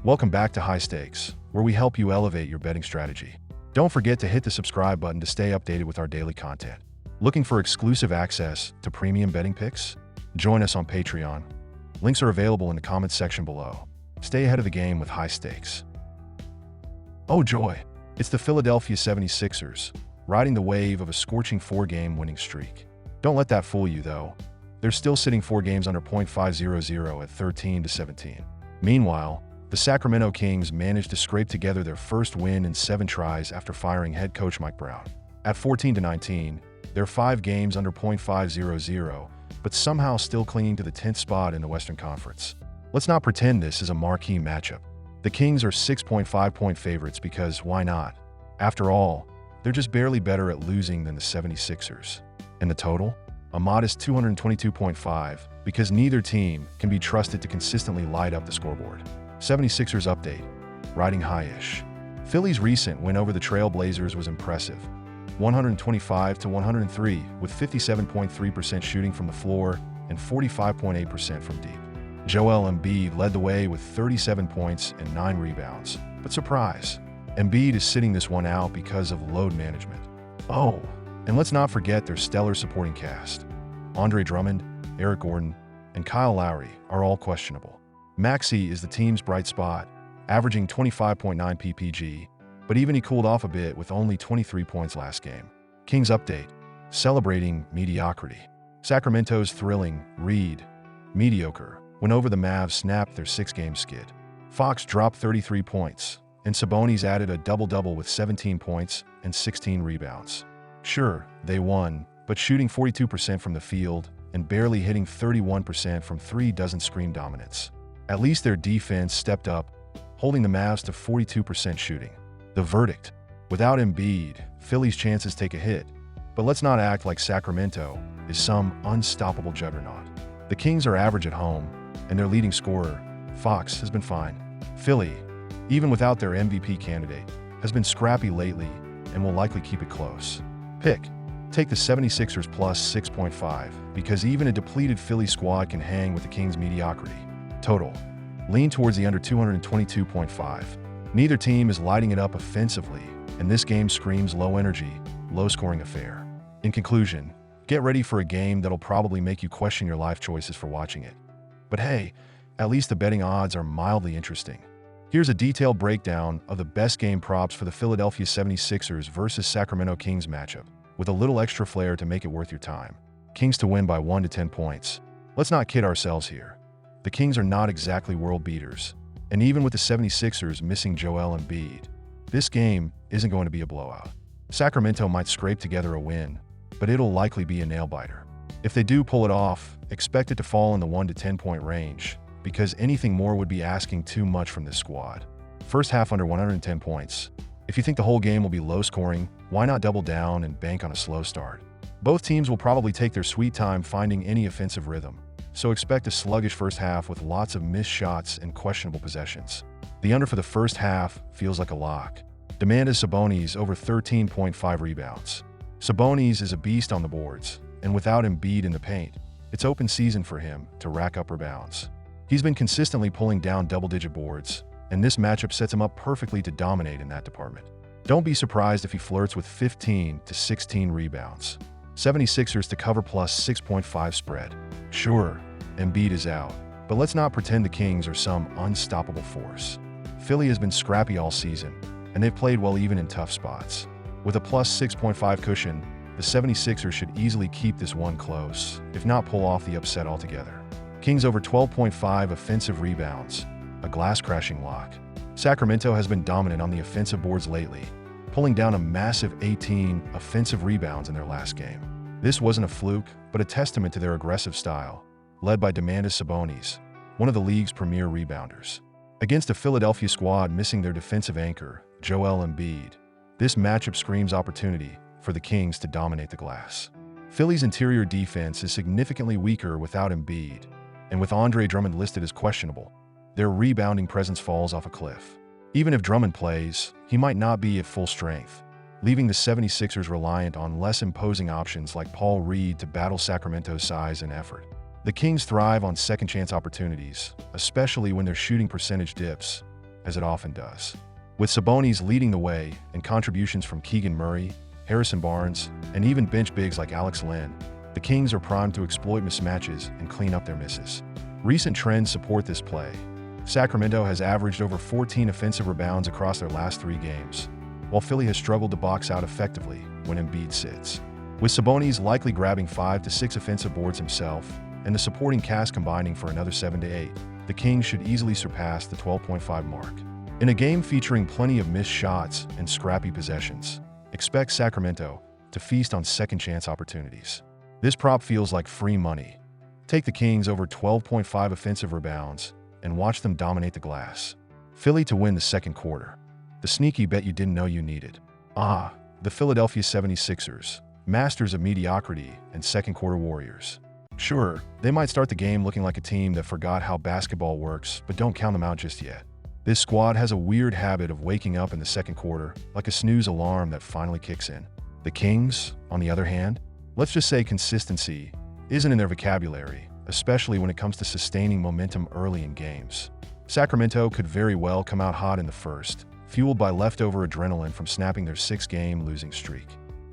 Welcome back to High Stakes, where we help you elevate your betting strategy. Don't forget to hit the subscribe button to stay updated with our daily content. Looking for exclusive access to premium betting picks? Join us on Patreon. Links are available in the comments section below. Stay ahead of the game with High Stakes. Oh joy! It's the Philadelphia 76ers, riding the wave of a scorching 4-game winning streak. Don't let that fool you, though. They're still sitting 4 games under .500 at 13-17. Meanwhile, the Sacramento Kings managed to scrape together their first win in 7 tries after firing head coach Mike Brown. At 14-19, they're 5 games under .500, but somehow still clinging to the 10th spot in the Western Conference. Let's not pretend this is a marquee matchup. The Kings are 6.5-point favorites because why not? After all, they're just barely better at losing than the 76ers. And the total? A modest 222.5, because neither team can be trusted to consistently light up the scoreboard. 76ers update, riding high-ish. Philly's recent win over the Trail Blazers was impressive. 125-103, with 57.3% shooting from the floor and 45.8% from deep. Joel Embiid led the way with 37 points and 9 rebounds. But surprise, Embiid is sitting this one out because of load management. Oh, and let's not forget their stellar supporting cast. Andre Drummond, Eric Gordon, and Kyle Lowry are all questionable. Maxey is the team's bright spot, averaging 25.9 ppg, but even he cooled off a bit with only 23 points last game. Kings update, celebrating mediocrity. Sacramento's thrilling Reed, mediocre, win over the Mavs snapped their 6-game skid. Fox dropped 33 points, and Sabonis added a double-double with 17 points and 16 rebounds. Sure, they won, but shooting 42% from the field and barely hitting 31% from 3 doesn't scream dominance. At least their defense stepped up, holding the Mavs to 42% shooting. The verdict: without Embiid, Philly's chances take a hit. But let's not act like Sacramento is some unstoppable juggernaut. The Kings are average at home, and their leading scorer, Fox, has been fine. Philly, even without their MVP candidate, has been scrappy lately and will likely keep it close. Take the 76ers plus 6.5, because even a depleted Philly squad can hang with the Kings' mediocrity. Total: lean towards the under 222.5. Neither team is lighting it up offensively, and this game screams low-energy, low-scoring affair. In conclusion, get ready for a game that'll probably make you question your life choices for watching it. But hey, at least the betting odds are mildly interesting. Here's a detailed breakdown of the best game props for the Philadelphia 76ers versus Sacramento Kings matchup, with a little extra flair to make it worth your time. Kings to win by 1 to 10 points. Let's not kid ourselves here. The Kings are not exactly world beaters, and even with the 76ers missing Joel Embiid, this game isn't going to be a blowout. Sacramento might scrape together a win, but it'll likely be a nail-biter. If they do pull it off, expect it to fall in the 1 to 10 point range, because anything more would be asking too much from this squad. First half under 110 points. If you think the whole game will be low-scoring, why not double down and bank on a slow start? Both teams will probably take their sweet time finding any offensive rhythm, so expect a sluggish first half with lots of missed shots and questionable possessions. The under for the first half feels like a lock. Demand is Sabonis over 13.5 rebounds. Sabonis is a beast on the boards, and without Embiid in the paint, it's open season for him to rack up rebounds. He's been consistently pulling down double-digit boards, and this matchup sets him up perfectly to dominate in that department. Don't be surprised if he flirts with 15 to 16 rebounds. 76ers to cover plus 6.5 spread. Sure, Embiid is out, but let's not pretend the Kings are some unstoppable force. Philly has been scrappy all season, and they've played well even in tough spots. With a plus 6.5 cushion, the 76ers should easily keep this one close, if not pull off the upset altogether. Kings over 12.5 offensive rebounds, a glass-crashing lock. Sacramento has been dominant on the offensive boards lately, pulling down a massive 18 offensive rebounds in their last game. This wasn't a fluke, but a testament to their aggressive style, led by Domantas Sabonis, one of the league's premier rebounders. Against a Philadelphia squad missing their defensive anchor, Joel Embiid, this matchup screams opportunity for the Kings to dominate the glass. Philly's interior defense is significantly weaker without Embiid, and with Andre Drummond listed as questionable, their rebounding presence falls off a cliff. Even if Drummond plays, he might not be at full strength, leaving the 76ers reliant on less imposing options like Paul Reed to battle Sacramento's size and effort. The Kings thrive on second-chance opportunities, especially when their shooting percentage dips, as it often does. With Sabonis leading the way and contributions from Keegan Murray, Harrison Barnes, and even bench bigs like Alex Len, the Kings are primed to exploit mismatches and clean up their misses. Recent trends support this play. Sacramento has averaged over 14 offensive rebounds across their last 3 games, while Philly has struggled to box out effectively when Embiid sits. With Sabonis likely grabbing 5 to 6 offensive boards himself, and the supporting cast combining for another 7 to 8, the Kings should easily surpass the 12.5 mark. In a game featuring plenty of missed shots and scrappy possessions, expect Sacramento to feast on second-chance opportunities. This prop feels like free money. Take the Kings over 12.5 offensive rebounds and watch them dominate the glass. Philly to win the second quarter. The sneaky bet you didn't know you needed. The Philadelphia 76ers, masters of mediocrity and second-quarter warriors. Sure, they might start the game looking like a team that forgot how basketball works, but don't count them out just yet. This squad has a weird habit of waking up in the second quarter, like a snooze alarm that finally kicks in. The Kings, on the other hand, let's just say consistency isn't in their vocabulary, especially when it comes to sustaining momentum early in games. Sacramento could very well come out hot in the first, fueled by leftover adrenaline from snapping their 6-game losing streak.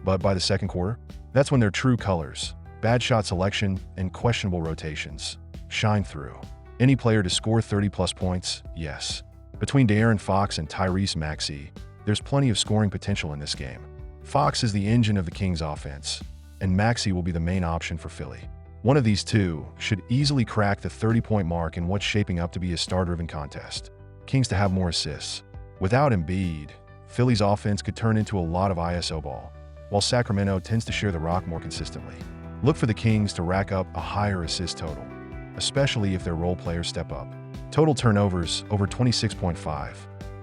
But by the second quarter, that's when their true colors, bad shot selection, and questionable rotations, shine through. Any player to score 30-plus points? Yes. Between De'Aaron Fox and Tyrese Maxey, there's plenty of scoring potential in this game. Fox is the engine of the Kings' offense, and Maxey will be the main option for Philly. One of these two should easily crack the 30-point mark in what's shaping up to be a star-driven contest. Kings to have more assists. Without Embiid, Philly's offense could turn into a lot of ISO ball, while Sacramento tends to share the rock more consistently. Look for the Kings to rack up a higher assist total, especially if their role players step up. Total turnovers over 26.5.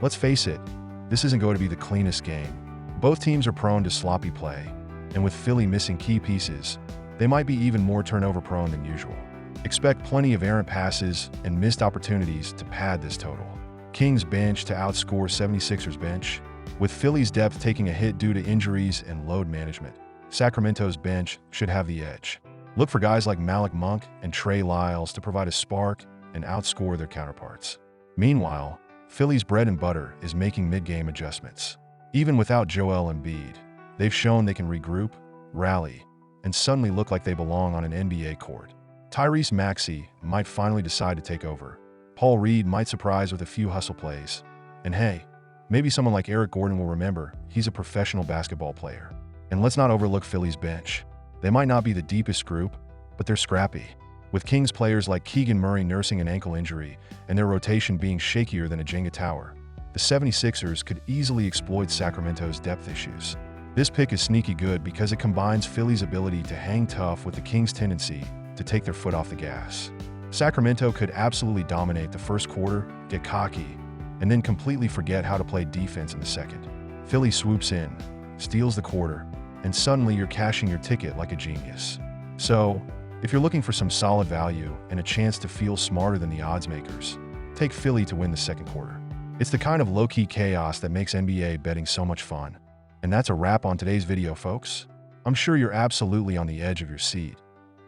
Let's face it, this isn't going to be the cleanest game. Both teams are prone to sloppy play, and with Philly missing key pieces, they might be even more turnover-prone than usual. Expect plenty of errant passes and missed opportunities to pad this total. Kings bench to outscore 76ers bench, with Philly's depth taking a hit due to injuries and load management. Sacramento's bench should have the edge. Look for guys like Malik Monk and Trey Lyles to provide a spark and outscore their counterparts. Meanwhile, Philly's bread and butter is making mid-game adjustments. Even without Joel Embiid, they've shown they can regroup, rally, and suddenly look like they belong on an NBA court. Tyrese Maxey might finally decide to take over. Paul Reed might surprise with a few hustle plays. And hey, maybe someone like Eric Gordon will remember he's a professional basketball player. And let's not overlook Philly's bench. They might not be the deepest group, but they're scrappy. With Kings players like Keegan Murray nursing an ankle injury and their rotation being shakier than a Jenga tower, the 76ers could easily exploit Sacramento's depth issues. This pick is sneaky good because it combines Philly's ability to hang tough with the Kings' tendency to take their foot off the gas. Sacramento could absolutely dominate the first quarter, get cocky, and then completely forget how to play defense in the second. Philly swoops in, steals the quarter, and suddenly you're cashing your ticket like a genius. So, if you're looking for some solid value and a chance to feel smarter than the odds makers, take Philly to win the second quarter. It's the kind of low-key chaos that makes NBA betting so much fun. And that's a wrap on today's video, folks. I'm sure you're absolutely on the edge of your seat,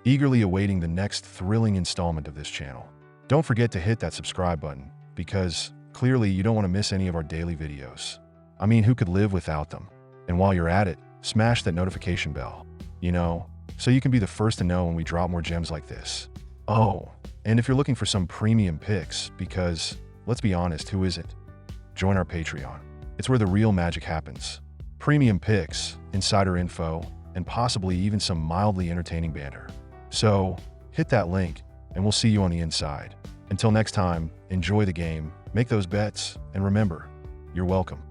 eagerly awaiting the next thrilling installment of this channel. Don't forget to hit that subscribe button, because clearly you don't want to miss any of our daily videos. I mean, who could live without them? And while you're at it, smash that notification bell, so you can be the first to know when we drop more gems like this. Oh, and if you're looking for some premium picks, because, let's be honest, who isn't? Join our Patreon. It's where the real magic happens. Premium picks, insider info, and possibly even some mildly entertaining banter. So, hit that link, and we'll see you on the inside. Until next time, enjoy the game, make those bets, and remember, you're welcome.